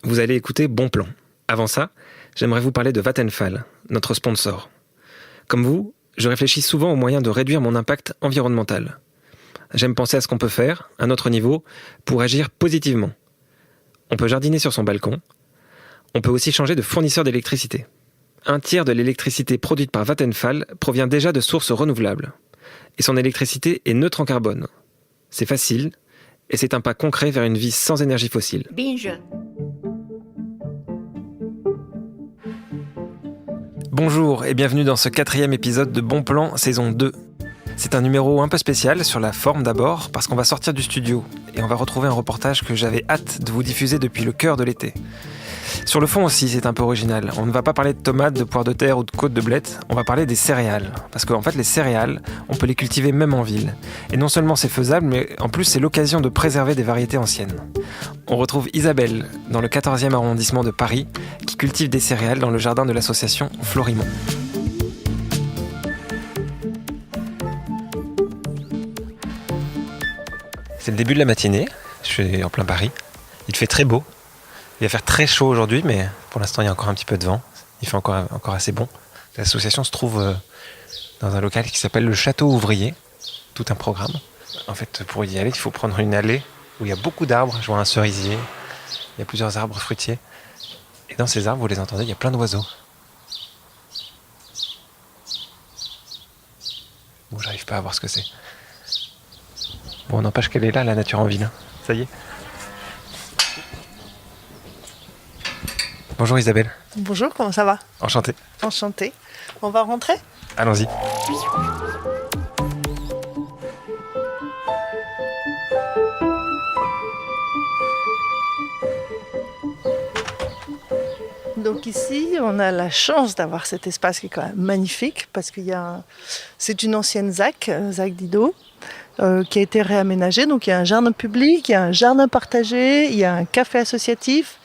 Vous allez écouter Bon Plan. Avant ça, j'aimerais vous parler de Vattenfall, notre sponsor. Comme vous, je réfléchis souvent aux moyens de réduire mon impact environnemental. J'aime penser à ce qu'on peut faire, à notre niveau, pour agir positivement. On peut jardiner sur son balcon. On peut aussi changer de fournisseur d'électricité. Un tiers de l'électricité produite par Vattenfall provient déjà de sources renouvelables. Et son électricité est neutre en carbone. C'est facile, et c'est un pas concret vers une vie sans énergie fossile. Binge. Bonjour et bienvenue dans ce 4e épisode de Bon Plan, saison 2. C'est un numéro un peu spécial, sur la forme d'abord, parce qu'on va sortir du studio et on va retrouver un reportage que j'avais hâte de vous diffuser depuis le cœur de l'été. Sur le fond aussi, c'est un peu original. On ne va pas parler de tomates, de poires de terre ou de côtes de blettes, on va parler des céréales. Parce qu'en fait, les céréales, on peut les cultiver même en ville. Et non seulement c'est faisable, mais en plus c'est l'occasion de préserver des variétés anciennes. On retrouve Isabelle, dans le 14e arrondissement de Paris, qui cultive des céréales dans le jardin de l'association Florimond. C'est le début de la matinée, je suis en plein Paris. Il fait très beau. Il va faire très chaud aujourd'hui, mais pour l'instant, il y a encore un petit peu de vent. Il fait encore assez bon. L'association se trouve dans un local qui s'appelle le Château Ouvrier. Tout un programme. En fait, pour y aller, il faut prendre une allée où il y a beaucoup d'arbres. Je vois un cerisier. Il y a plusieurs arbres fruitiers. Et dans ces arbres, vous les entendez, il y a plein d'oiseaux. Bon, j'arrive pas à voir ce que c'est. Bon, n'empêche qu'elle est là, la nature en ville. Ça y est. Bonjour Isabelle. Bonjour, comment ça va? Enchanté. Enchantée. On va rentrer? Allons-y. Donc ici, on a la chance d'avoir cet espace qui est quand même magnifique parce c'est une ancienne ZAC, ZAC Didot, qui a été réaménagée. Donc il y a un jardin public, il y a un jardin partagé, il y a un café associatif.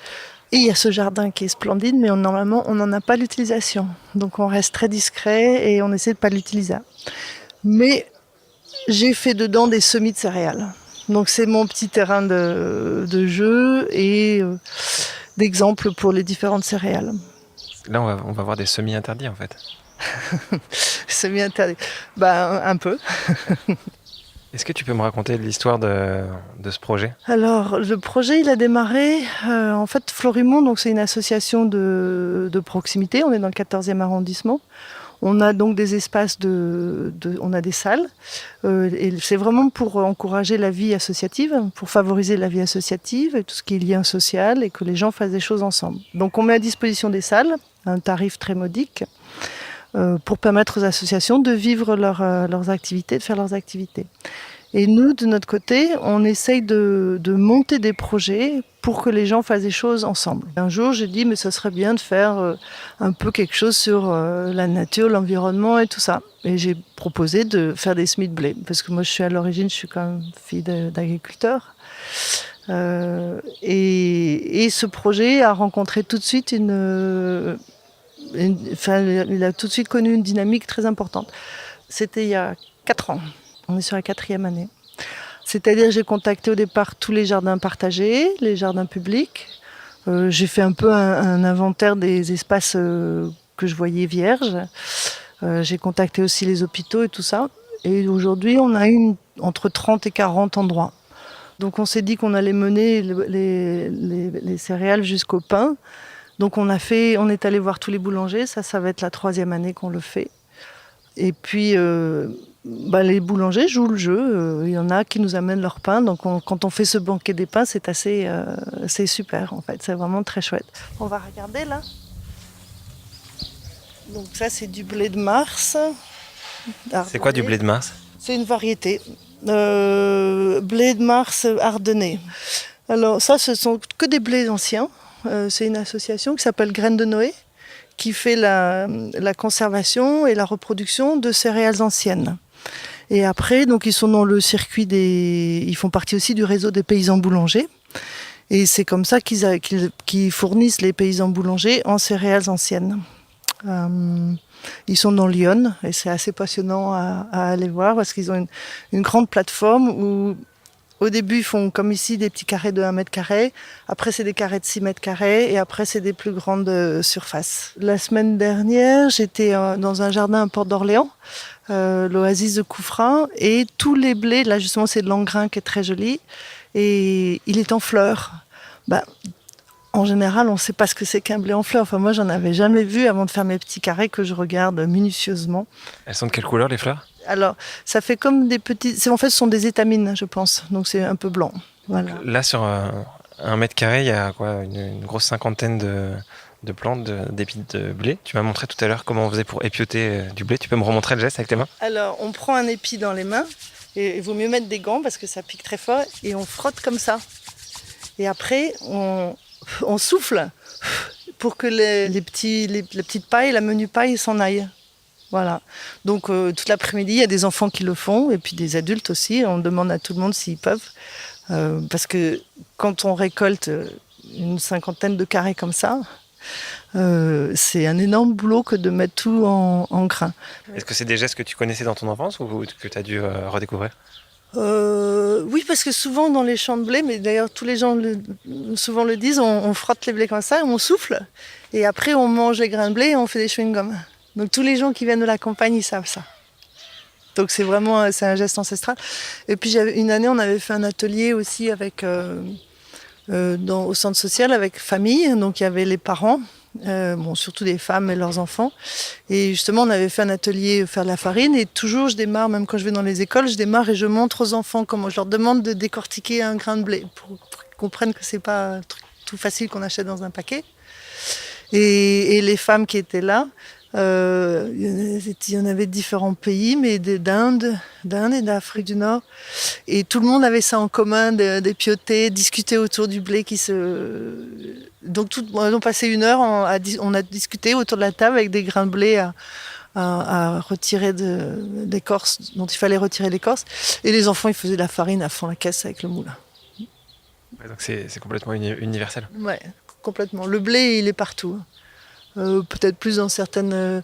Et il y a ce jardin qui est splendide, mais normalement, on n'en a pas l'utilisation. Donc on reste très discret et on essaie de ne pas l'utiliser. Mais j'ai fait dedans des semis de céréales. Donc c'est mon petit terrain de jeu et d'exemple pour les différentes céréales. Là, on va voir des semis interdits en fait. Semis interdits. Un peu. Est-ce que tu peux me raconter l'histoire de ce projet ? Alors, le projet, il a démarré, en fait, Florimond, donc c'est une association de proximité. On est dans le 14e arrondissement. On a donc des espaces on a des salles. Et c'est vraiment pour encourager la vie associative, pour favoriser la vie associative et tout ce qui est lien social et que les gens fassent des choses ensemble. Donc, on met à disposition des salles, à un tarif très modique, pour permettre aux associations de vivre leurs activités, de faire leurs activités. Et nous, de notre côté, on essaye de monter des projets pour que les gens fassent des choses ensemble. Un jour, j'ai dit, mais ça serait bien de faire un peu quelque chose sur la nature, l'environnement et tout ça. Et j'ai proposé de faire des semis de blé, parce que moi, à l'origine, je suis quand même fille d'agriculteur. Et ce projet a rencontré tout de suite il a tout de suite connu une dynamique très importante. C'était il y a 4 ans. On est sur la 4e année. C'est-à-dire j'ai contacté au départ tous les jardins partagés, les jardins publics. J'ai fait un peu un inventaire des espaces que je voyais vierges. J'ai contacté aussi les hôpitaux et tout ça. Et aujourd'hui, on a entre 30 et 40 endroits. Donc on s'est dit qu'on allait mener les céréales jusqu'au pain. Donc on est allé voir tous les boulangers, ça va être la 3e année qu'on le fait. Et puis les boulangers jouent le jeu, il y en a qui nous amènent leur pain, donc quand on fait ce banquet des pains, c'est c'est super en fait, c'est vraiment très chouette. On va regarder là. Donc ça c'est du blé de Mars. Ardennais. C'est quoi du blé de Mars ? C'est une variété, blé de Mars ardennais. Alors ça ce sont que des blés anciens. C'est une association qui s'appelle Graines de Noé, qui fait la conservation et la reproduction de céréales anciennes. Et après, donc ils sont dans le circuit ils font partie aussi du réseau des paysans boulangers. Et c'est comme ça qu'ils fournissent les paysans boulangers en céréales anciennes. Ils sont dans Lyon et c'est assez passionnant à aller voir parce qu'ils ont une grande plateforme où Au début, ils font comme ici des petits carrés de 1 mètre carré. Après, c'est des carrés de 6 mètres carrés. Et après, c'est des plus grandes surfaces. La semaine dernière, j'étais dans un jardin à Porte d'Orléans, l'oasis de Couffrin. Et tous les blés, là justement, c'est de l'engrain qui est très joli. Et il est en fleurs. En général, on ne sait pas ce que c'est qu'un blé en fleurs. Enfin, moi, j'en avais jamais vu avant de faire mes petits carrés que je regarde minutieusement. Elles sont de quelle couleur, les fleurs ? Alors, ça fait comme des petits... En fait, ce sont des étamines, je pense. Donc, c'est un peu blanc. Voilà. Là, sur 1 mètre carré, il y a quoi, une grosse cinquantaine de plantes, d'épis de blé. Tu m'as montré tout à l'heure comment on faisait pour épioter du blé. Tu peux me remontrer le geste avec tes mains ? Alors, on prend un épi dans les mains. Et il vaut mieux mettre des gants parce que ça pique très fort. Et on frotte comme ça. Et après, on souffle pour que les petites pailles, la menu paille s'en aillent. Voilà. Donc toute l'après-midi, il y a des enfants qui le font et puis des adultes aussi. On demande à tout le monde s'ils peuvent. Parce que quand on récolte une cinquantaine de carrés comme ça, c'est un énorme boulot que de mettre tout en grains. Est-ce que c'est des gestes que tu connaissais dans ton enfance ou que tu as dû redécouvrir ? Oui, parce que souvent dans les champs de blé, mais d'ailleurs tous les gens souvent le disent, on frotte les blés comme ça, on souffle, et après on mange les grains de blé et on fait des chewing-gums. Donc tous les gens qui viennent de la campagne, ils savent ça. Donc c'est un geste ancestral. Et puis une année, on avait fait un atelier aussi avec, au centre social avec famille, donc il y avait les parents, surtout des femmes et leurs enfants. Et justement, on avait fait un atelier faire de la farine. Et toujours, je démarre, même quand je vais dans les écoles, je démarre et je montre aux enfants comment je leur demande de décortiquer un grain de blé pour qu'ils comprennent que c'est pas un truc tout facile qu'on achète dans un paquet. Et les femmes qui étaient là, il y en avait de différents pays, mais d'Inde et d'Afrique du Nord. Et tout le monde avait ça en commun, d'épioter, discuter autour du blé Donc on a passé 1 heure, on a discuté autour de la table avec des grains de blé à retirer d'écorce, dont il fallait retirer l'écorce. Et les enfants, ils faisaient de la farine à fond la caisse avec le moulin. Ouais, donc c'est complètement universel. Ouais, complètement. Le blé, il est partout. Peut-être plus dans certaines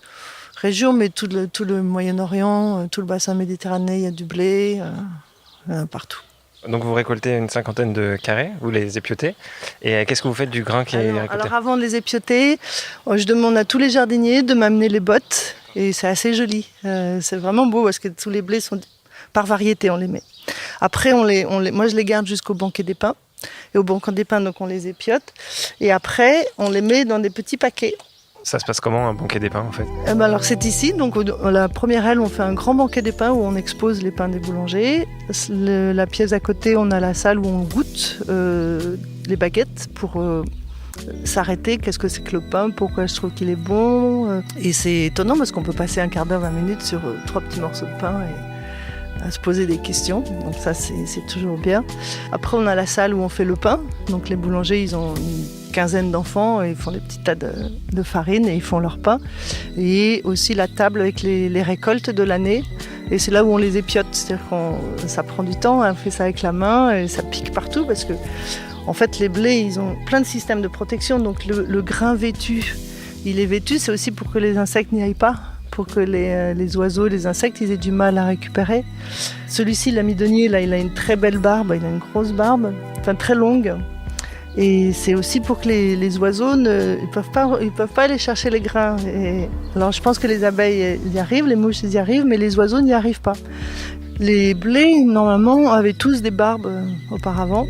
régions, mais tout le Moyen-Orient, tout le bassin méditerranéen, il y a du blé partout. Donc vous récoltez une cinquantaine de carrés, vous les épiotez, et qu'est-ce que vous faites du grain qui est récolté ? Alors avant de les épioter, je demande à tous les jardiniers de m'amener les bottes, et c'est assez joli. C'est vraiment beau parce que tous les blés sont par variété, on les met. Après, moi je les garde jusqu'au banquet des pins, et au banquet des pins, donc on les épiote, et après on les met dans des petits paquets. Ça se passe comment, un banquet des pains, en fait ? Alors c'est ici, donc la première aile, on fait un grand banquet des pains où on expose les pains des boulangers. La pièce à côté, on a la salle où on goûte les baguettes pour s'arrêter. Qu'est-ce que c'est que le pain ? Pourquoi je trouve qu'il est bon ? Et c'est étonnant parce qu'on peut passer un quart d'heure, 20 minutes sur 3 petits morceaux de pain et à se poser des questions. Donc ça, c'est toujours bien. Après, on a la salle où on fait le pain. Donc les boulangers, ils ont une quinzaine d'enfants, et ils font des petits tas de farine et ils font leur pain. Et aussi la table avec les récoltes de l'année. Et c'est là où on les épiote. C'est-à-dire que ça prend du temps, on fait ça avec la main et ça pique partout parce que, en fait, les blés, ils ont plein de systèmes de protection. Donc le grain vêtu, il est vêtu, c'est aussi pour que les insectes n'y aillent pas, pour que les oiseaux, les insectes, ils aient du mal à récupérer. Celui-ci, l'amidonnier, là, il a une très belle barbe, il a une grosse barbe, enfin très longue. Et c'est aussi pour que les oiseaux ils peuvent pas aller chercher les grains. Alors je pense que les abeilles y arrivent, les mouches y arrivent, mais les oiseaux n'y arrivent pas. Les blés, normalement, avaient tous des barbes auparavant.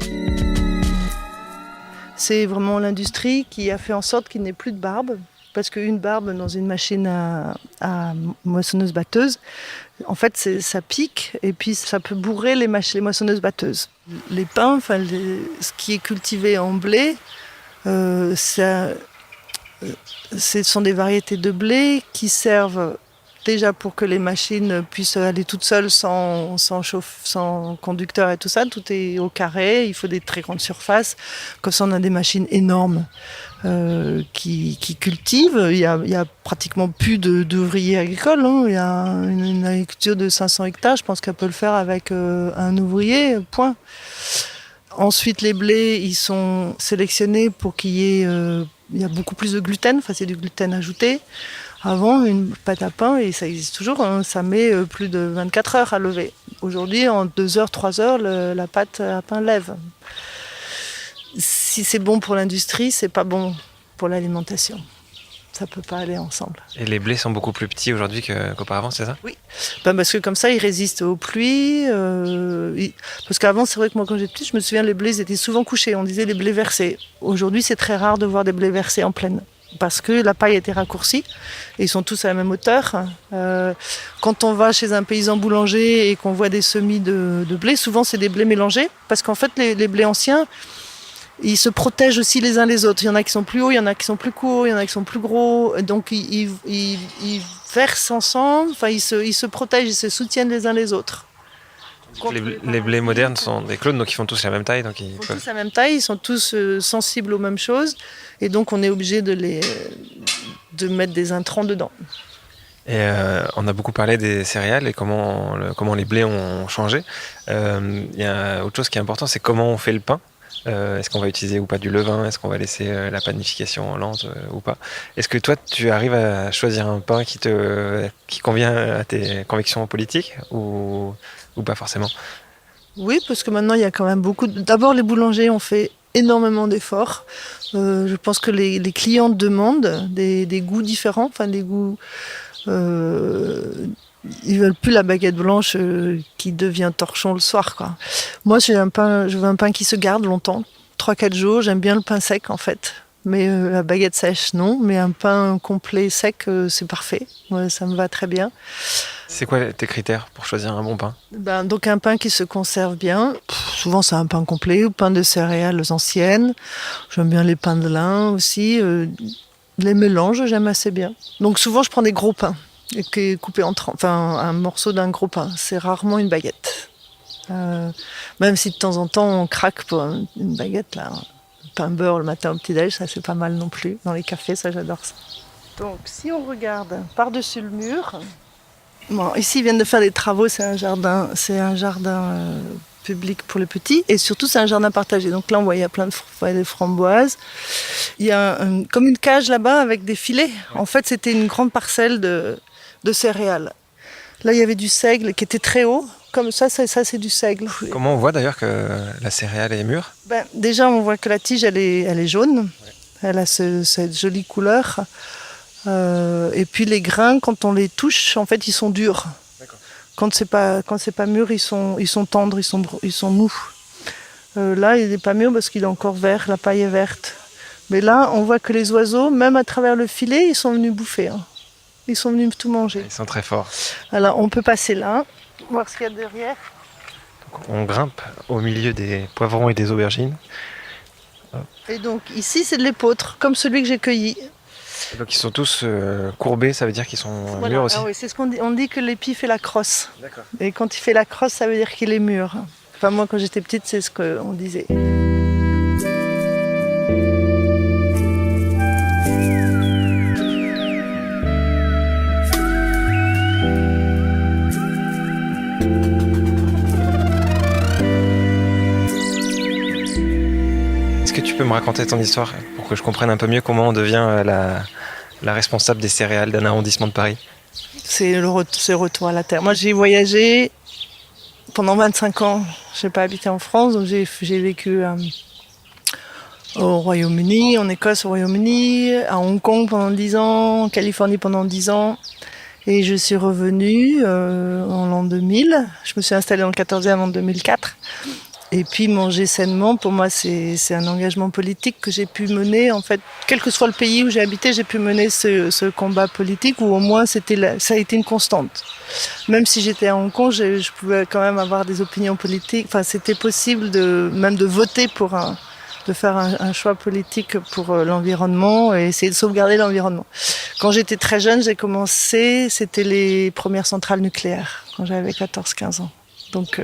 C'est vraiment l'industrie qui a fait en sorte qu'il n'y ait plus de barbe. Parce qu'une barbe dans une machine à moissonneuse-batteuse, en fait, ça pique et puis ça peut bourrer les moissonneuses-batteuses. Les pins, ce qui est cultivé en blé, ce sont des variétés de blé qui servent déjà pour que les machines puissent aller toutes seules sans conducteur et tout ça. Tout est au carré, il faut des très grandes surfaces. Comme ça, on a des machines énormes qui cultivent. Il y a pratiquement plus d'ouvriers agricoles. Hein. Il y a une agriculture de 500 hectares. Je pense qu'elle peut le faire avec un ouvrier, point. Ensuite, les blés, ils sont sélectionnés pour qu'il y ait... il y a beaucoup plus de gluten, enfin c'est du gluten ajouté. Avant, une pâte à pain, et ça existe toujours, hein, ça met plus de 24 heures à lever. Aujourd'hui, en 2 heures, 3 heures, la pâte à pain lève. Si c'est bon pour l'industrie, c'est pas bon pour l'alimentation. Ça peut pas aller ensemble. Et les blés sont beaucoup plus petits aujourd'hui qu'auparavant, c'est ça? Oui, parce que comme ça, ils résistent aux pluies. Parce qu'avant, c'est vrai que moi, quand j'étais petite, je me souviens, les blés ils étaient souvent couchés. On disait les blés versés. Aujourd'hui, c'est très rare de voir des blés versés en plaine. Parce que la paille a été raccourcie. Et ils sont tous à la même hauteur. Quand on va chez un paysan boulanger et qu'on voit des semis de blé, souvent, c'est des blés mélangés. Parce qu'en fait, les blés anciens, ils se protègent aussi les uns les autres. Il y en a qui sont plus hauts, il y en a qui sont plus courts, il y en a qui sont plus gros. Donc ils versent ensemble, enfin ils se protègent, ils se soutiennent les uns les autres. Les blés modernes sont des clones, donc ils font tous la même taille. Ils font tous la même taille, ils sont tous sensibles aux mêmes choses. Et donc on est obligé de mettre des intrants dedans. Et on a beaucoup parlé des céréales et comment les blés ont changé. Il y a autre chose qui est important, c'est comment on fait le pain. Est-ce qu'on va utiliser ou pas du levain? Est-ce qu'on va laisser la panification lente ou pas? Est-ce que toi, tu arrives à choisir un pain qui convient à tes convictions politiques ou pas forcément? Oui, parce que maintenant, il y a quand même beaucoup... D'abord, les boulangers ont fait énormément d'efforts. Je pense que les clients demandent des goûts différents, enfin des goûts... Ils veulent plus la baguette blanche qui devient torchon le soir, quoi. Moi, je veux un pain qui se garde longtemps, 3-4 jours. J'aime bien le pain sec, en fait. Mais la baguette sèche, non. Mais un pain complet sec, c'est parfait. Ouais, ça me va très bien. C'est quoi tes critères pour choisir un bon pain? Donc un pain qui se conserve bien. Souvent, c'est un pain complet ou pain de céréales anciennes. J'aime bien les pains de lin aussi. Les mélanges, j'aime assez bien. Donc souvent, je prends des gros pains. Qui est coupé en tranches, enfin un morceau d'un gros pain. C'est rarement une baguette. Même si de temps en temps on craque pour une baguette, là, un pain beurre le matin au petit-déj, ça c'est pas mal non plus. Dans les cafés, ça j'adore ça. Donc si on regarde par-dessus le mur, bon, ici ils viennent de faire des travaux, c'est un jardin public pour les petits et surtout c'est un jardin partagé. Donc là on voit il y a plein de framboises. Il y a comme une cage là-bas avec des filets. En fait c'était une grande parcelle de céréales. Là, il y avait du seigle qui était très haut. Comme ça c'est du seigle. Comment on voit d'ailleurs que la céréale est mûre? Déjà, on voit que la tige, elle est jaune. Elle a cette jolie couleur. Et puis les grains, quand on les touche, en fait, ils sont durs. D'accord. Quand c'est pas mûr, ils sont tendres, ils sont mous. Là, il n'est pas mûr parce qu'il est encore vert, la paille est verte. Mais là, on voit que les oiseaux, même à travers le filet, ils sont venus bouffer. Hein. Ils sont venus tout manger. Ils sont très forts. Alors, on peut passer là, voir ce qu'il y a derrière. Donc, on grimpe au milieu des poivrons et des aubergines. Et donc, ici, c'est de l'épeautre, comme celui que j'ai cueilli. Donc, ils sont tous courbés, ça veut dire qu'ils sont mûrs aussi? Ah oui, c'est ce qu'on dit. On dit que l'épi fait la crosse. D'accord. Et quand il fait la crosse, ça veut dire qu'il est mûr. Enfin, moi, quand j'étais petite, c'est ce qu'on disait. Est-ce que tu peux me raconter ton histoire pour que je comprenne un peu mieux comment on devient la responsable des céréales d'un arrondissement de Paris? C'est le retour à la terre. Moi, j'ai voyagé pendant 25 ans. Je n'ai pas habité en France, donc j'ai vécu au Royaume-Uni, en Écosse au Royaume-Uni, à Hong Kong pendant 10 ans, en Californie pendant 10 ans. Et je suis revenue en l'an 2000. Je me suis installée dans le 14e en 2004. Et puis manger sainement, pour moi, c'est un engagement politique que j'ai pu mener. En fait, quel que soit le pays où j'ai habité, j'ai pu mener ce combat politique, où au moins ça a été une constante. Même si j'étais à Hong Kong, je pouvais quand même avoir des opinions politiques. Enfin, c'était possible même de voter de faire un choix politique pour l'environnement et essayer de sauvegarder l'environnement. Quand j'étais très jeune, j'ai commencé, c'était les premières centrales nucléaires, quand j'avais 14-15 ans. Donc,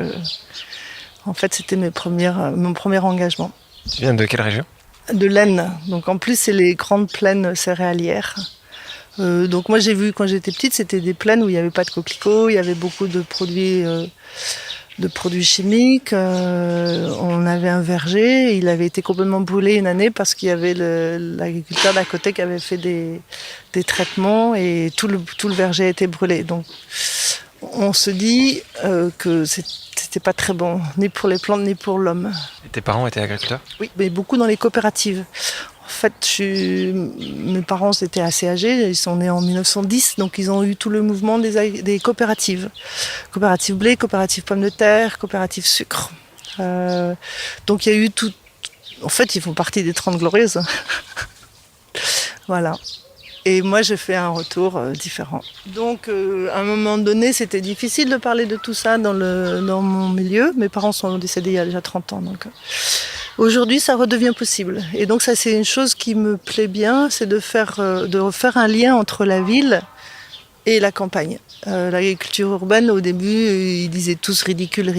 en fait, c'était mon premier engagement. Tu viens de quelle région? De l'Aisne. Donc en plus, c'est les grandes plaines céréalières. Donc moi, j'ai vu quand j'étais petite, c'était des plaines où il n'y avait pas de coquelicots, il y avait beaucoup de produits chimiques. On avait un verger, il avait été complètement brûlé une année parce qu'il y avait l'agriculteur d'à côté qui avait fait des traitements et tout le verger a été brûlé. Donc on se dit que c'était pas très bon, ni pour les plantes, ni pour l'homme. Et tes parents étaient agriculteurs ? Oui, mais beaucoup dans les coopératives. En fait, mes parents étaient assez âgés, ils sont nés en 1910, donc ils ont eu tout le mouvement des coopératives. Coopérative blé, coopérative pommes de terre, coopérative sucre. Donc il y a eu tout. En fait, ils font partie des 30 Glorieuses. Voilà. Et moi, j'ai fait un retour différent. Donc, à un moment donné, c'était difficile de parler de tout ça dans mon milieu. Mes parents sont décédés il y a déjà 30 ans. Donc, aujourd'hui, ça redevient possible. Et donc, ça, c'est une chose qui me plaît bien, c'est de faire un lien entre la ville et la campagne. L'agriculture urbaine, au début, ils disaient tous ridicule,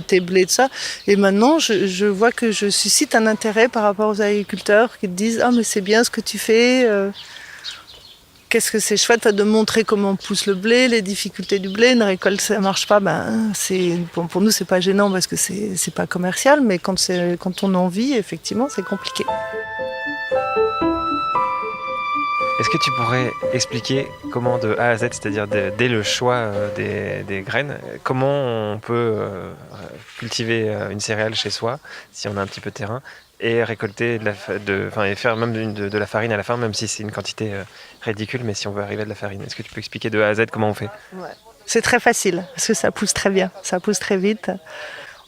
tes blés, tout ça. Et maintenant, je vois que je suscite un intérêt par rapport aux agriculteurs qui disent « Ah, mais c'est bien ce que tu fais qu'est-ce que c'est chouette de montrer comment on pousse le blé, les difficultés du blé, une récolte ça marche pas, pour nous c'est pas gênant parce que c'est pas commercial, mais quand on en vit, effectivement, c'est compliqué. Est-ce que tu pourrais expliquer comment de A à Z, c'est-à-dire dès le choix des graines, comment on peut cultiver une céréale chez soi, si on a un petit peu de terrain, et récolter et faire même de la farine à la fin, même si c'est une quantité ridicule, mais si on veut arriver à de la farine. Est-ce que tu peux expliquer de A à Z comment on fait ? Ouais. C'est très facile, parce que ça pousse très bien, ça pousse très vite.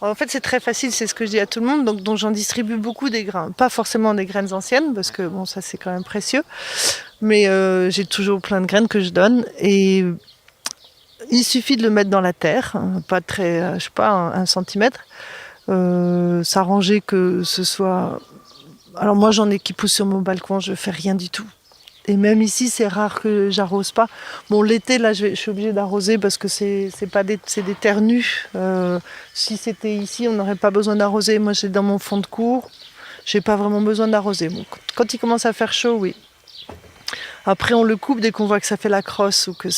En fait, c'est très facile, c'est ce que je dis à tout le monde, donc j'en distribue beaucoup des grains. Pas forcément des graines anciennes, parce que bon, ça c'est quand même précieux, mais j'ai toujours plein de graines que je donne, et il suffit de le mettre dans la terre, pas très, je sais pas, 1 centimètre, s'arranger que ce soit... Alors moi j'en ai qui poussent sur mon balcon, je fais rien du tout. Et même ici c'est rare que j'arrose pas. Bon l'été là je suis obligée d'arroser parce que c'est des terres nues. Si c'était ici on n'aurait pas besoin d'arroser. Moi j'ai dans mon fond de cour, j'ai pas vraiment besoin d'arroser. Bon, quand il commence à faire chaud, oui. Après on le coupe dès qu'on voit que ça fait la crosse ou que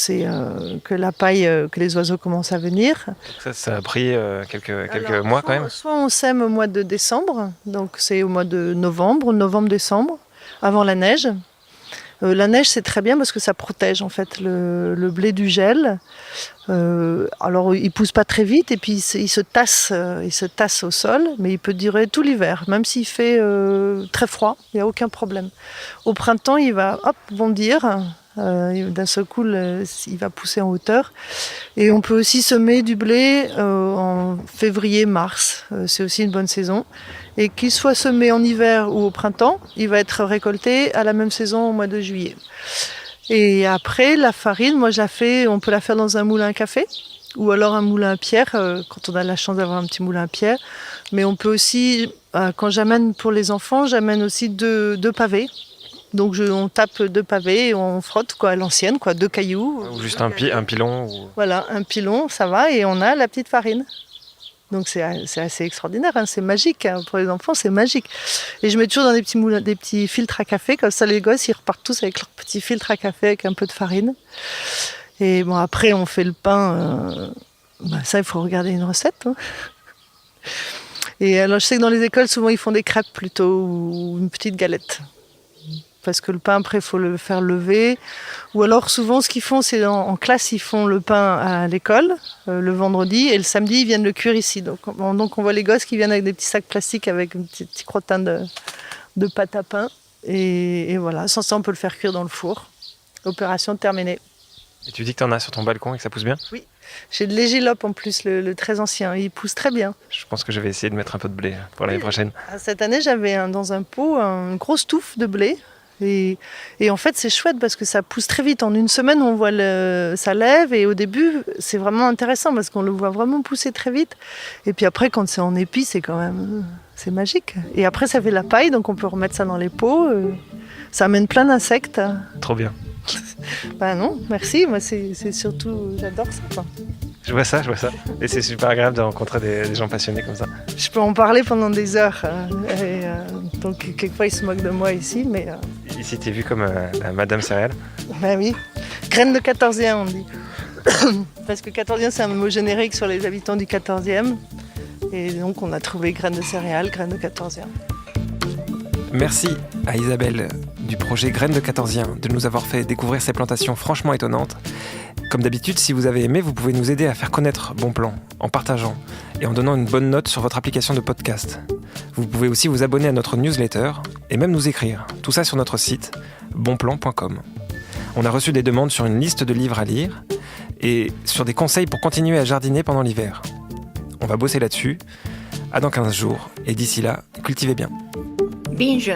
que la paille, que les oiseaux commencent à venir. Ça a pris quelques mois quand même. Soit on sème au mois de décembre, donc c'est au mois de novembre-décembre, avant la neige. La neige c'est très bien parce que ça protège en fait le blé du gel. Alors il pousse pas très vite et puis il se tasse au sol, mais il peut durer tout l'hiver, même s'il fait très froid, il n'y a aucun problème. Au printemps il va bondir, d'un seul coup il va pousser en hauteur. Et on peut aussi semer du blé en février-mars, c'est aussi une bonne saison. Et qu'il soit semé en hiver ou au printemps, il va être récolté à la même saison au mois de juillet. Et après, la farine, moi on peut la faire dans un moulin à café ou alors un moulin à pierre, quand on a la chance d'avoir un petit moulin à pierre. Mais on peut aussi, quand j'amène pour les enfants, j'amène aussi deux pavés. Donc on tape 2 pavés et on frotte à l'ancienne, 2 cailloux. Ou juste un pilon. Voilà, un pilon, ça va, et on a la petite farine. Donc c'est assez extraordinaire, c'est magique, pour les enfants c'est magique. Et je mets toujours dans des petits moulins, des petits filtres à café, comme ça les gosses ils repartent tous avec leur petit filtre à café avec un peu de farine. Et bon après on fait le pain, ça il faut regarder une recette. Et alors je sais que dans les écoles souvent ils font des crêpes plutôt, ou une petite galette. Parce que le pain, après, il faut le faire lever. Ou alors, souvent, ce qu'ils font, c'est en classe, ils font le pain à l'école, le vendredi, et le samedi, ils viennent le cuire ici. Donc, on voit les gosses qui viennent avec des petits sacs plastiques avec un petit crottin de pâte à pain. Et voilà, sans ça, on peut le faire cuire dans le four. Opération terminée. Et tu dis que tu en as sur ton balcon et que ça pousse bien ? Oui. J'ai de l'égélope en plus, le très ancien. Il pousse très bien. Je pense que je vais essayer de mettre un peu de blé pour l'année prochaine. Cette année, j'avais dans un pot une grosse touffe de blé. Et en fait c'est chouette parce que ça pousse très vite. En une semaine on voit ça lève, et au début c'est vraiment intéressant parce qu'on le voit vraiment pousser très vite. Et puis après quand c'est en épi c'est magique. Et après ça fait la paille, donc on peut remettre ça dans les pots. Ça amène plein d'insectes. Trop bien. Non, merci. Moi c'est surtout, j'adore ça. Je vois ça. Et c'est super agréable de rencontrer des gens passionnés comme ça. Je peux en parler pendant des heures. Donc quelquefois ils se moquent de moi ici, mais... Ici t'es vue comme la Madame Céréale ? Ben oui. Graine de 14e on dit. Parce que 14e c'est un mot générique sur les habitants du 14e. Et donc on a trouvé graine de céréales, graine de 14e. Merci à Isabelle du projet Graines de 14e de nous avoir fait découvrir ces plantations franchement étonnantes. Comme d'habitude, si vous avez aimé, vous pouvez nous aider à faire connaître Bon Plan en partageant et en donnant une bonne note sur votre application de podcast. Vous pouvez aussi vous abonner à notre newsletter et même nous écrire. Tout ça sur notre site bonplan.com. On a reçu des demandes sur une liste de livres à lire et sur des conseils pour continuer à jardiner pendant l'hiver. On va bosser là-dessus. À dans 15 jours. Et d'ici là, cultivez bien. Binge